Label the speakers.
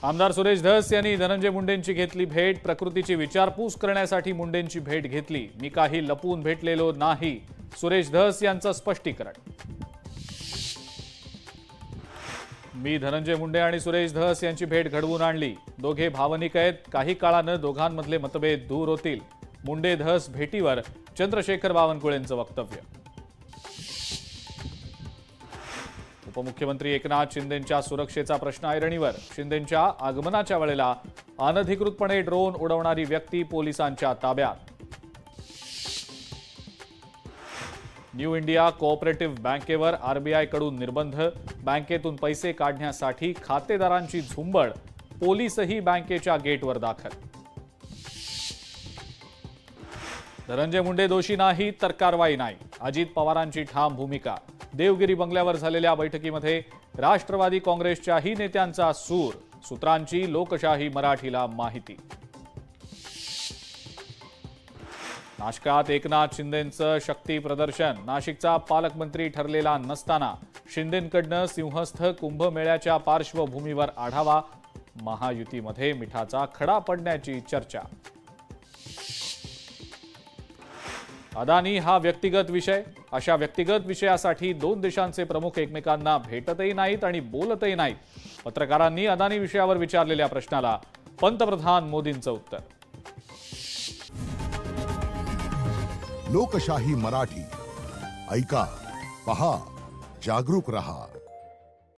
Speaker 1: आमदार सुरेश धस यांनी धनंजय मुंडेंची घेतली भेट। प्रकृतीची विचारपूस करण्यासाठी मुंडेंची भेट घेतली। मी काही लपून भेटलेलो नाही, सुरेश धस यांचं स्पष्टीकरण। मी धनंजय मुंडे आणि सुरेश धस यांची भेट घडवून आणली। दोघे भावनिक आहेत। काही काळानं दोघांमधले मतभेद दूर होतील। मुंडे धस भेटीवर चंद्रशेखर बावनकुळेंचं वक्तव्य। उपमुख्यमंत्री एकनाथ शिंदेंच्या सुरक्षेचा प्रश्न ऐरणीवर। शिंदेंच्या आगमनाच्या वेळेला अनधिकृतपणे ड्रोन उडवणारी व्यक्ती पोलिसांच्या ताब्यात। न्यू इंडिया कोऑपरेटिव्ह बँकेवर आरबीआय कडून निर्बंध। बँकेतून पैसे काढण्यासाठी खातेदारांची झुंबड। पोलीसही बँकेच्या गेटवर दाखल। धनंजय मुंडे दोषी नाही तर कारवाई नाही, अजित पवारांची ठाम भूमिका। देवगिरी बंगल्यावर झालेल्या बैठकीमध्ये राष्ट्रवादी काँग्रेसच्याही नेत्यांचा सूर। सूत्रांची लोकशाही मराठीला माहिती। नाशिकात एकनाथ शिंदेंचं शक्ती प्रदर्शन। नाशिकचा पालकमंत्री ठरलेला नसताना शिंदेंकडनं सिंहस्थ कुंभमेळ्याच्या पार्श्वभूमीवर आढावा। महायुतीमध्ये मिठाचा खडा पडण्याची चर्चा। अदानी हा व्यक्तिगत विषय। अशा व्यक्तिगत विषयासाठी दोन देशांचे प्रमुख एकमेकांना भेटतही नाहीत आणि बोलतही नाहीत। पत्रकारांनी अदानी विषयावर विचारलेल्या प्रश्नाला पंतप्रधान मोदींचं उत्तर।
Speaker 2: लोकशाही मराठी ऐका, पहा, जागरूक रहा।